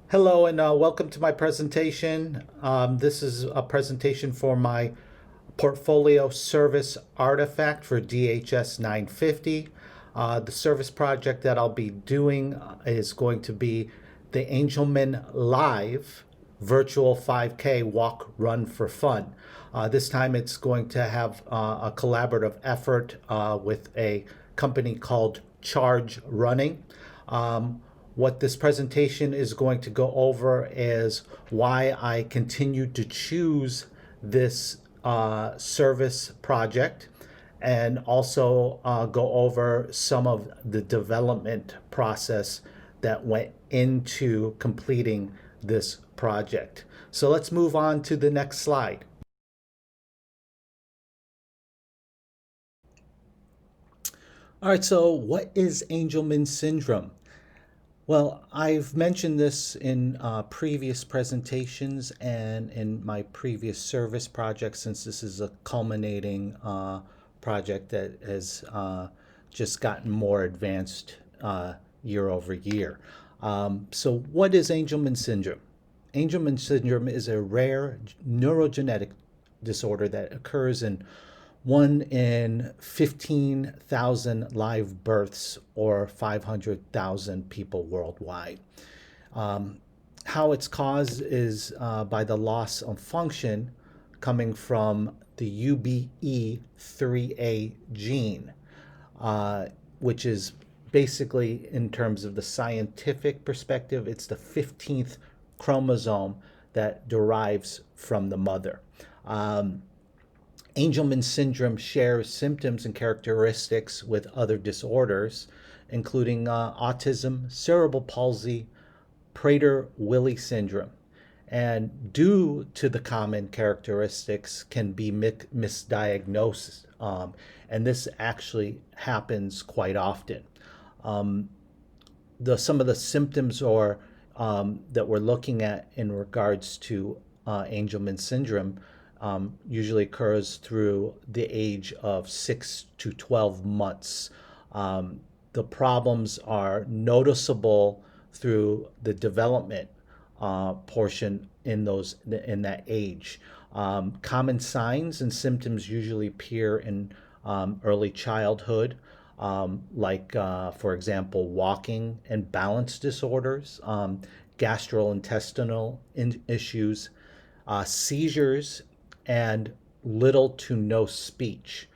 Hello and welcome to my presentation. This is a presentation for my portfolio service artifact for DHS 950. The service project that I'll be doing is going to be the Angelman Live virtual 5K walk run for fun. This time it's going to have a collaborative effort with a company called Charge Running. What this presentation is going to go over is why I continue to choose this service project, and also go over some of the development process that went into completing this project. So let's move on to the next slide. All right, so what is Angelman syndrome? Well, I've mentioned this in previous presentations and in my previous service project, since this is a culminating project that has just gotten more advanced year over year. So what is Angelman syndrome? Angelman syndrome is a rare neurogenetic disorder that occurs in 1 in 15,000 live births, or 500,000 people worldwide. How it's caused is by the loss of function coming from the UBE3A gene, which is basically, in terms of the scientific perspective, it's the 15th chromosome that derives from the mother. Angelman syndrome shares symptoms and characteristics with other disorders, including autism, cerebral palsy, Prader-Willi syndrome. And due to the common characteristics, can be misdiagnosed. And this actually happens quite often. Some of the symptoms or that we're looking at in regards to Angelman syndrome usually occurs through the age of 6 to 12 months. The problems are noticeable through the development portion in that age. Common signs and symptoms usually appear in early childhood, for example, walking and balance disorders, gastrointestinal issues, seizures, and little to no speech.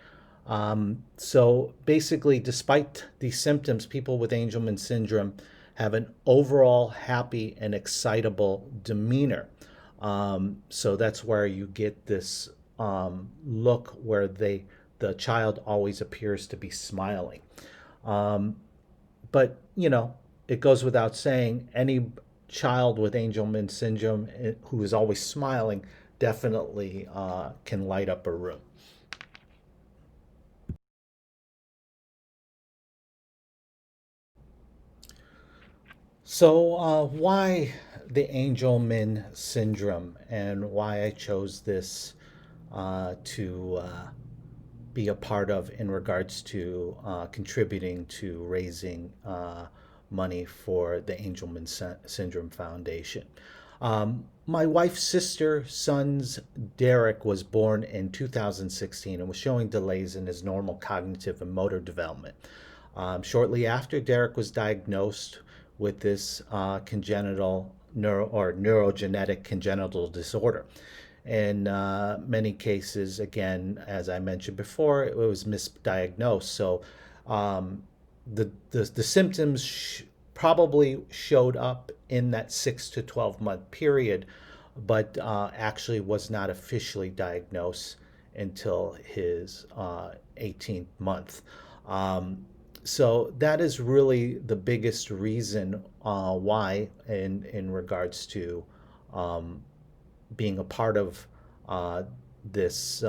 So basically, despite these symptoms, people with Angelman syndrome have an overall happy and excitable demeanor. So that's where you get this look where the child always appears to be smiling. But, it goes without saying, any child with Angelman syndrome who is always smiling definitely can light up a room. So, why the Angelman syndrome, and why I chose this to be a part of in regards to contributing to raising money for the Angelman Syndrome Foundation. My wife's sister's son's Derek was born in 2016 and was showing delays in his normal cognitive and motor development. Shortly after, Derek was diagnosed with this congenital neurogenetic congenital disorder. In many cases, again, as I mentioned before, it was misdiagnosed. So the symptoms probably showed up in that 6 to 12 month period, but actually was not officially diagnosed until his 18th month. So that is really the biggest reason why, in regards to being a part of this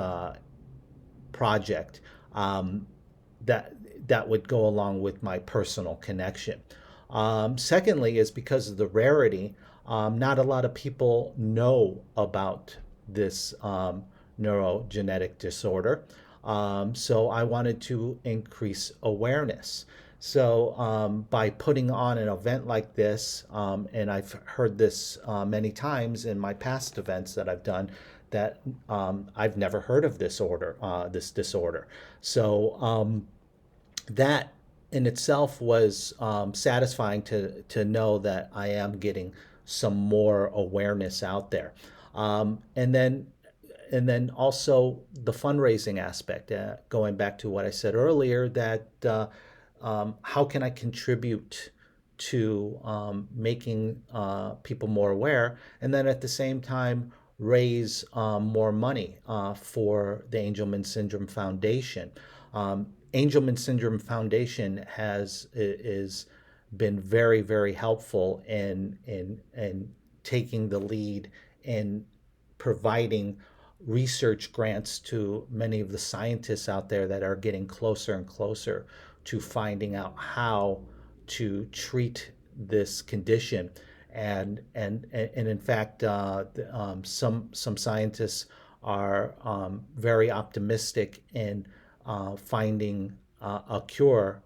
project, that would go along with my personal connection. Secondly, is because of the rarity, not a lot of people know about this neurogenetic disorder. So I wanted to increase awareness. So by putting on an event like this, and I've heard this many times in my past events that I've done, that I've never heard of this disorder. So that in itself was satisfying to know that I am getting some more awareness out there. And then also the fundraising aspect, going back to what I said earlier, that how can I contribute to making people more aware, and then at the same time raise more money for the Angelman Syndrome Foundation. Angelman Syndrome Foundation has is been very, very helpful in taking the lead in providing research grants to many of the scientists out there that are getting closer and closer to finding out how to treat this condition. And in fact, some scientists are very optimistic in finding a cure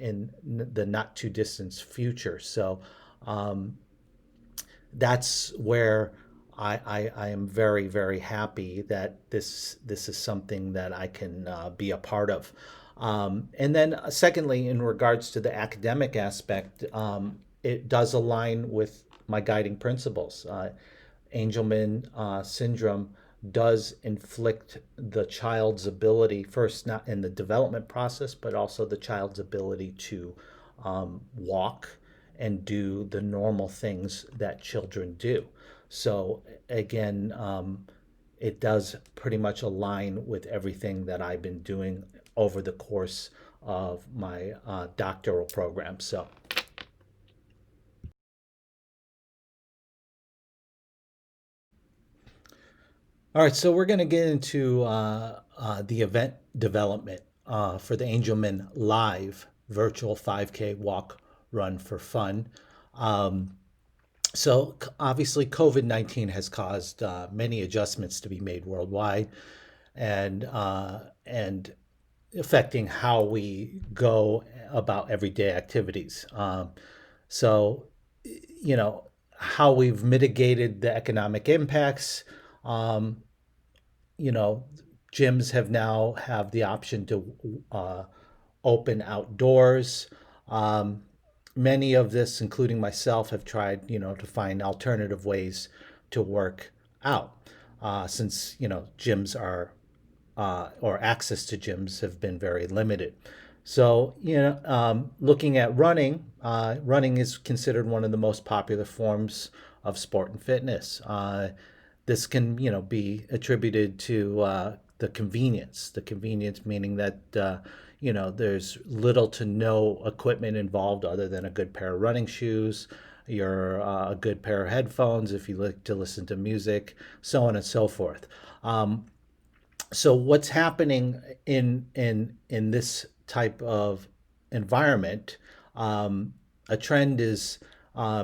in the not too distant future. So um, that's where I am very, very happy that this is something that I can be a part of. And then, secondly, in regards to the academic aspect, it does align with my guiding principles. Angelman syndrome does inflict the child's ability, first, not in the development process, but also the child's ability to walk and do the normal things that children do. So, again, it does pretty much align with everything that I've been doing over the course of my doctoral program. So, all right, so we're going to get into the event development for the Angelman Live virtual 5K walk run for fun. Um, so obviously, COVID-19 has caused many adjustments to be made worldwide, and affecting how we go about everyday activities. So, you know, how we've mitigated the economic impacts. Um, you know, gyms have now have the option to open outdoors. Um, Many of this, including myself, have tried, to find alternative ways to work out, since gyms are or access to gyms have been very limited. So, looking at running, running is considered one of the most popular forms of sport and fitness. This can, be attributed to the convenience meaning that, there's little to no equipment involved other than a good pair of running shoes, a good pair of headphones if you like to listen to music, so on and so forth. So what's happening in this type of environment? A trend is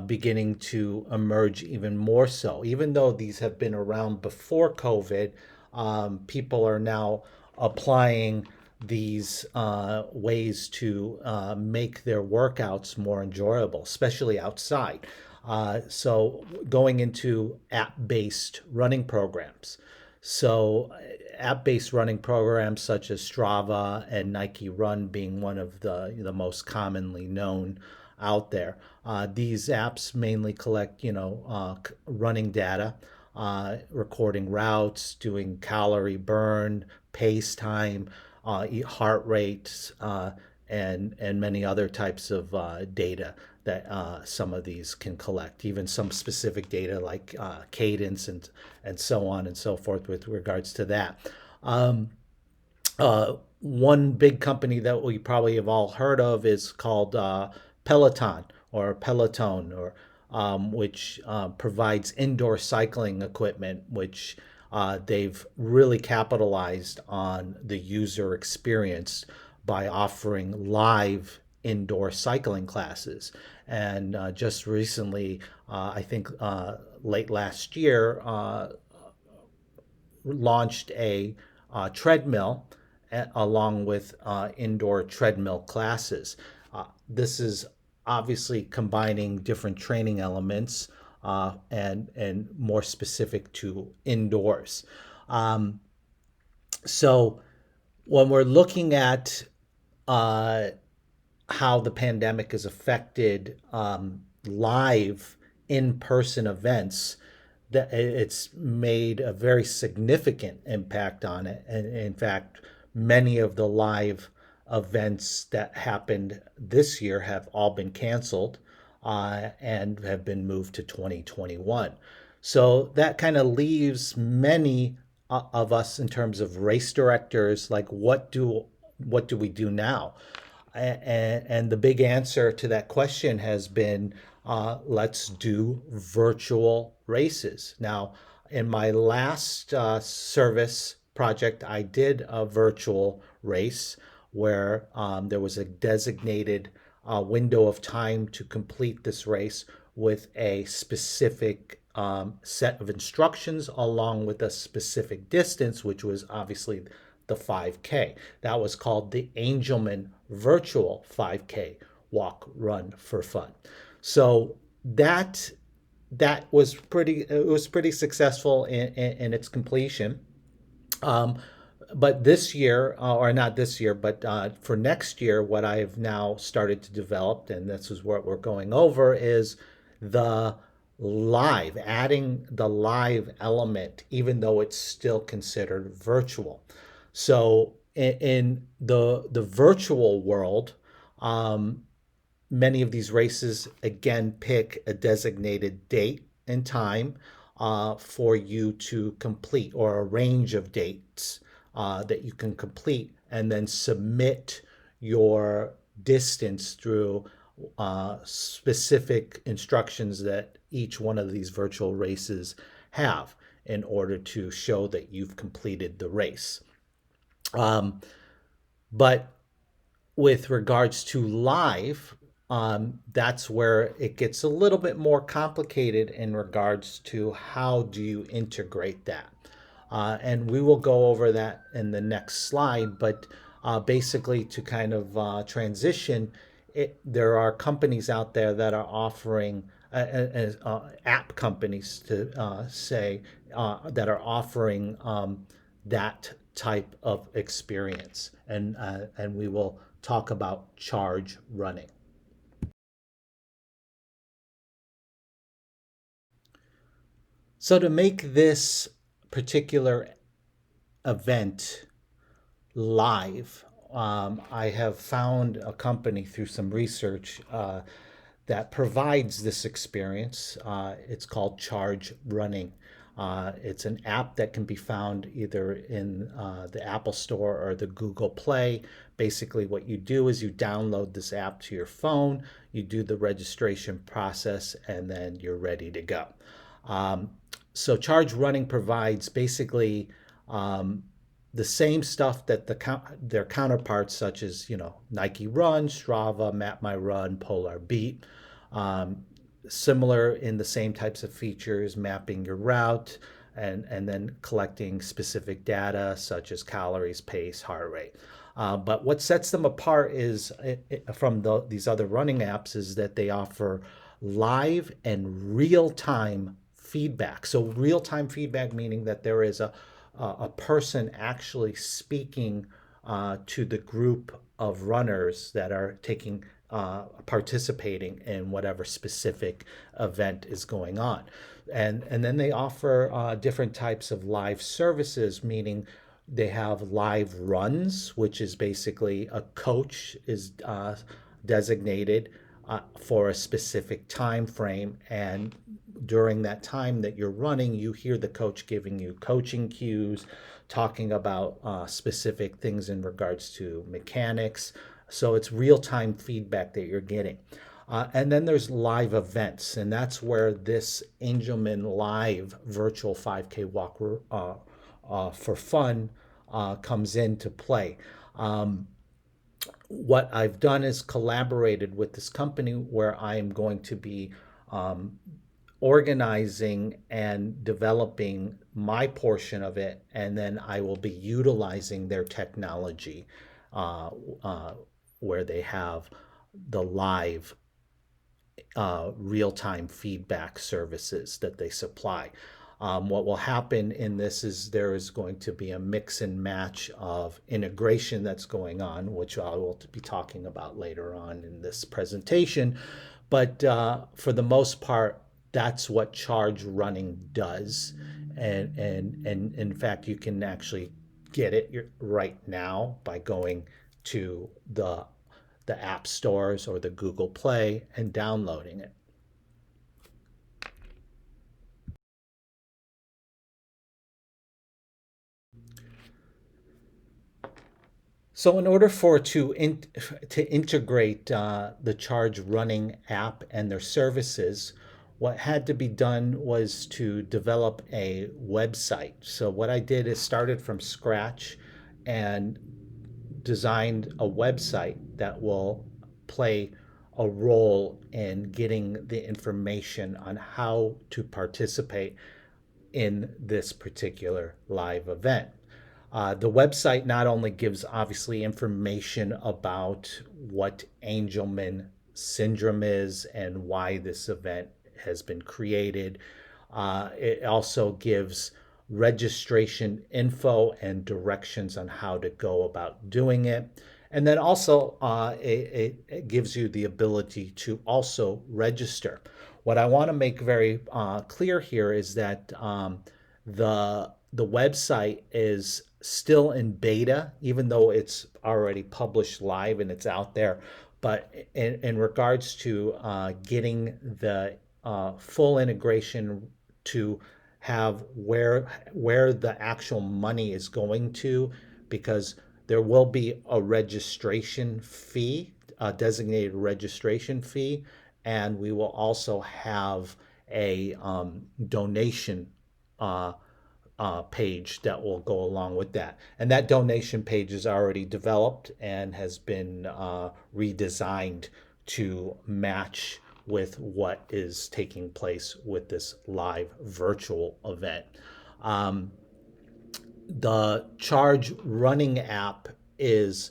beginning to emerge even more so. Even though these have been around before COVID, people are now applying these ways to make their workouts more enjoyable, especially outside. So going into app-based running programs. So, app-based running programs such as Strava and Nike Run being one of the most commonly known out there. These apps mainly collect, running data, recording routes, doing calorie burn, pace time, heart rates, and many other types of data that some of these can collect, even some specific data like cadence and so on and so forth with regards to that. One big company that we probably have all heard of is called Peloton or Peloton, or which provides indoor cycling equipment, which they've really capitalized on the user experience by offering live indoor cycling classes. And just recently, I think late last year, launched a treadmill along with indoor treadmill classes. this is obviously combining different training elements and more specific to indoors. Um, so when we're looking at uh, how the pandemic has affected live in-person events, that it's made a very significant impact on it. And in fact, many of the live events that happened this year have all been canceled and have been moved to 2021. So that kind of leaves many of us in terms of race directors, like what do we do now? And the big answer to that question has been let's do virtual races. Now, in my last service project, I did a virtual race where there was a designated window of time to complete this race with a specific set of instructions along with a specific distance, which was obviously the 5K. That was called the Angelman Virtual 5K Walk Run for Fun. So that was pretty successful in its completion. Um, but this year, or not this year, but for next year, what I have now started to develop, and this is what we're going over, is the adding the live element, even though it's still considered virtual. So in the virtual world, um, many of these races again pick a designated date and time for you to complete, or a range of dates that you can complete, and then submit your distance through specific instructions that each one of these virtual races have in order to show that you've completed the race. Um, but with regards to live, that's where it gets a little bit more complicated in regards to how do you integrate that. And we will go over that in the next slide, but basically to kind of transition, there are companies out there that are offering app companies to say that are offering that type of experience, and we will talk about charge running. So to make this particular event live, I have found a company through some research that provides this experience. It's called Charge Running. It's an app that can be found either in the Apple Store or the Google Play. Basically, what you do is you download this app to your phone, you do the registration process, and then you're ready to go. Um, so Charge Running provides basically the same stuff that their counterparts, such as Nike Run, Strava, Map My Run, Polar Beat, um, similar in the same types of features, mapping your route and then collecting specific data such as calories, pace, heart rate. But what sets them apart is from these other running apps is that they offer live and real-time feedback. So real-time feedback meaning that there is a person actually speaking to the group of runners that are participating in whatever specific event is going on. And then they offer different types of live services, meaning they have live runs, which is basically a coach is designated for a specific time frame, and during that time that you're running, you hear the coach giving you coaching cues, talking about specific things in regards to mechanics. So it's real-time feedback that you're getting. And then there's live events, and that's where this Angelman Live virtual 5K walk for fun comes into play. What I've done is collaborated with this company where I am going to be organizing and developing my portion of it, and then I will be utilizing their technology uh, uh, where they have the live real-time feedback services that they supply. What will happen in this is there is going to be a mix and match of integration that's going on, which I will be talking about later on in this presentation. But for the most part, that's what charge running does. And in fact, you can actually get it right now by going to the app stores or the Google Play and downloading it. So in order to integrate the Charge Running app and their services, what had to be done was to develop a website. So what I did is started from scratch and designed a website that will play a role in getting the information on how to participate in this particular live event. The website not only gives obviously information about what Angelman syndrome is and why this event has been created, it also gives registration info and directions on how to go about doing it. And then also, it gives you the ability to also register. What I want to make very clear here is that the website is still in beta, even though it's already published live and it's out there. But in regards to getting the full integration to have where the actual money is going to, because there will be a registration fee, a designated registration fee, and we will also have a donation page that will go along with that. And that donation page is already developed and has been redesigned to match with what is taking place with this live virtual event. The Charge Running app is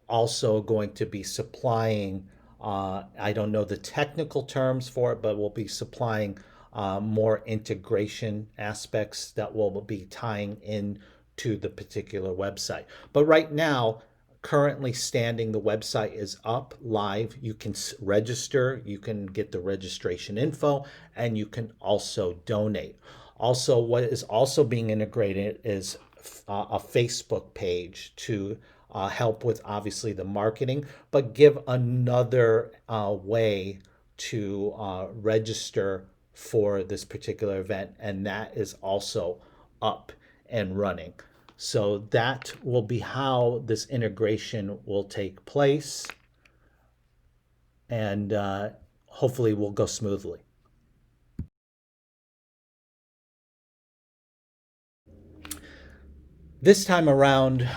also going to be supplying, I don't know the technical terms for it, but we'll be supplying more integration aspects that will be tying in to the particular website. But right now, currently standing, the website is up live. You can register, you can get the registration info, and you can also donate. Also, what is also being integrated is a Facebook page to help with obviously the marketing, but give another way to register for this particular event, and that is also up and running. So that will be how this integration will take place, and hopefully will go smoothly. This time around,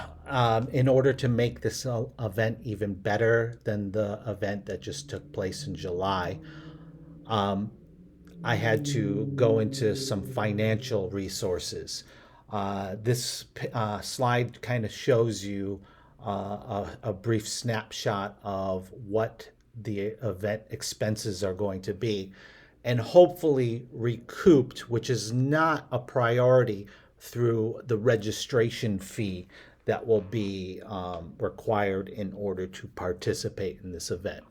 in order to make this event even better than the event that just took place in July, I had to go into some financial resources. This slide kind of shows you a brief snapshot of what the event expenses are going to be, and hopefully recouped, which is not a priority, through the registration fee that will be required in order to participate in this event.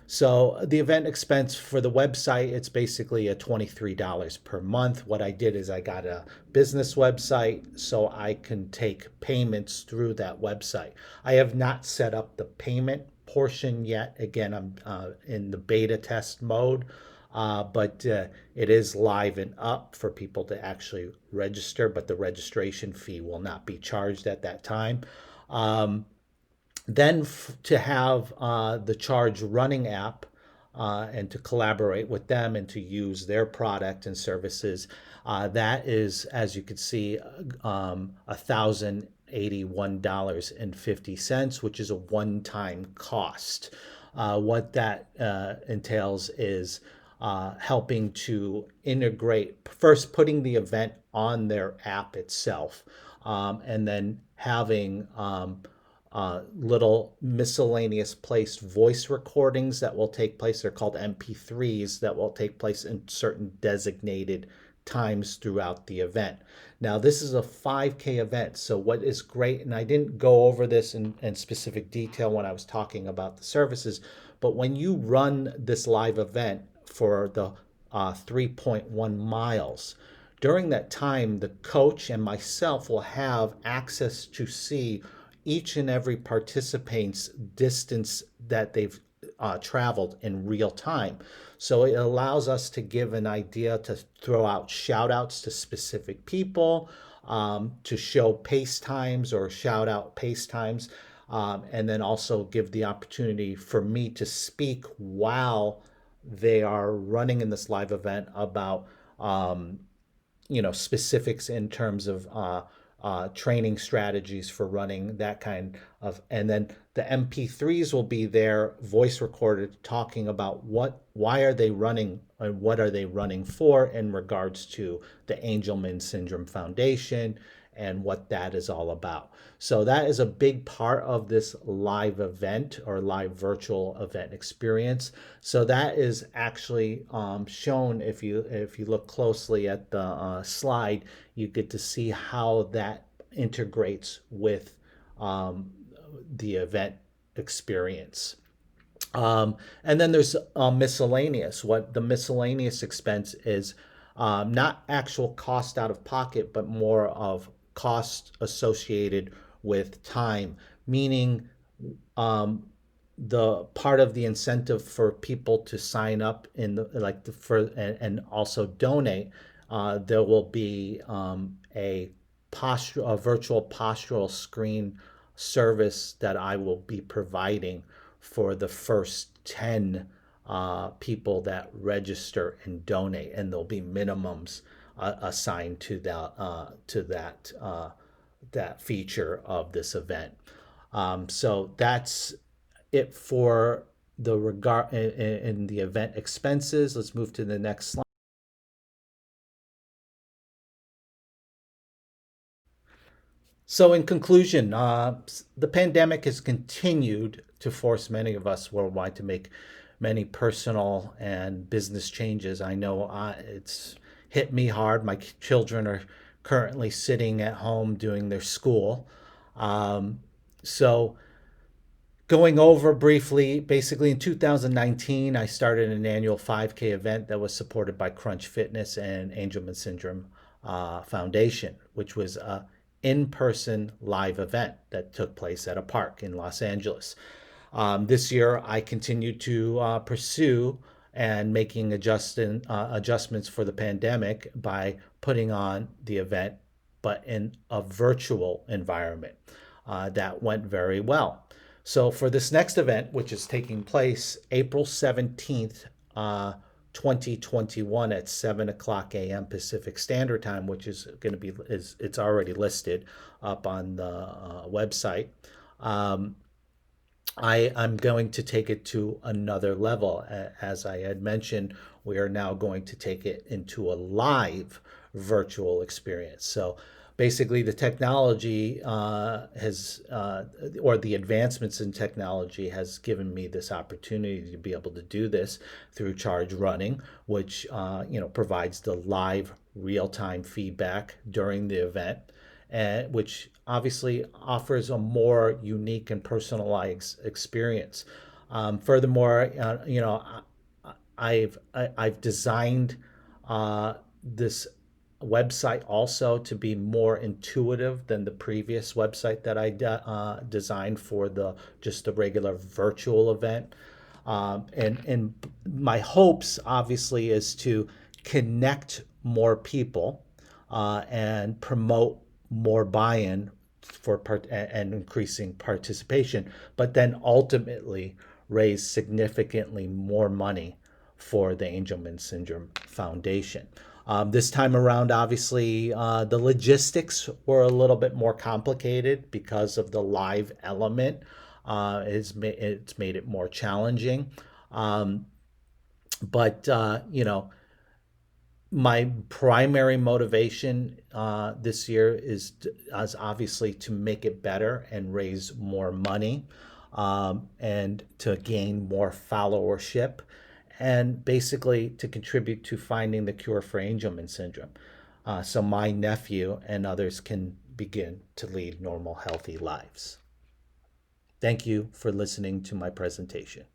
So the event expense for the website, it's basically a $23 per month. What I did is I got a business website so I can take payments through that website. I have not set up the payment portion yet. Again, I'm in the beta test mode, but it is live and up for people to actually register, but the registration fee will not be charged at that time. Then to have the Charge Running app and to collaborate with them and to use their product and services, that is, as you can see, $1,081.50, which is a one-time cost. What that entails is helping to integrate, first putting the event on their app itself, and then having little miscellaneous placed voice recordings that will take place. They're called MP3s that will take place in certain designated times throughout the event. Now, this is a 5K event. So, what is great, and I didn't go over this in specific detail when I was talking about the services, but when you run this live event for the 3.1 miles, during that time, the coach and myself will have access to see each and every participant's distance that they've traveled in real time. So it allows us to give an idea, to throw out shout outs to specific people, to show pace times or shout out pace times, and then also give the opportunity for me to speak while they are running in this live event about specifics in terms of training strategies for running, that kind of. And then the MP3s will be there, voice recorded, talking about why are they running and what are they running for in regards to the Angelman Syndrome Foundation and what that is all about. So that is a big part of this live event or live virtual event experience. So that is actually shown. If you look closely at the slide, you get to see how that integrates with the event experience. And then there's miscellaneous. What the miscellaneous expense is, not actual cost out of pocket, but more of cost associated with time, meaning the part of the incentive for people to sign up in the like the, for and also donate. There will be a virtual postural screen service that I will be providing for the first 10 people that register and donate, and there'll be minimums assigned to that feature of this event. So that's it for the regard in the event expenses. Let's move to the next slide. So, in conclusion, the pandemic has continued to force many of us worldwide to make many personal and business changes. I know it's hit me hard. My children are currently sitting at home doing their school. So, going over briefly, basically in 2019, I started an annual 5K event that was supported by Crunch Fitness and Angelman Syndrome Foundation, which was a in-person live event that took place at a park in Los Angeles. This year, I continued to pursue and making adjustments for the pandemic by putting on the event, but in a virtual environment. That went very well. So for this next event, which is taking place April 17th, 2021 at 7 o'clock a.m. Pacific Standard Time, which is going to be, it's already listed up on the website. I'm going to take it to another level. As I had mentioned, we are now going to take it into a live virtual experience. So basically, the technology or the advancements in technology has given me this opportunity to be able to do this through Charge Running, which provides the live real-time feedback during the event, and which obviously offers a more unique and personalized experience. Furthermore, I've designed this website also to be more intuitive than the previous website that I designed for just the regular virtual event. And my hopes obviously is to connect more people and promote more buy-in and increasing participation, but then ultimately raise significantly more money for the Angelman Syndrome Foundation. This time around, obviously, the logistics were a little bit more complicated because of the live element. It's made it more challenging. But My primary motivation this year is obviously to make it better and raise more money, and to gain more followership, and basically to contribute to finding the cure for Angelman syndrome, so my nephew and others can begin to lead normal, healthy lives. Thank you for listening to my presentation.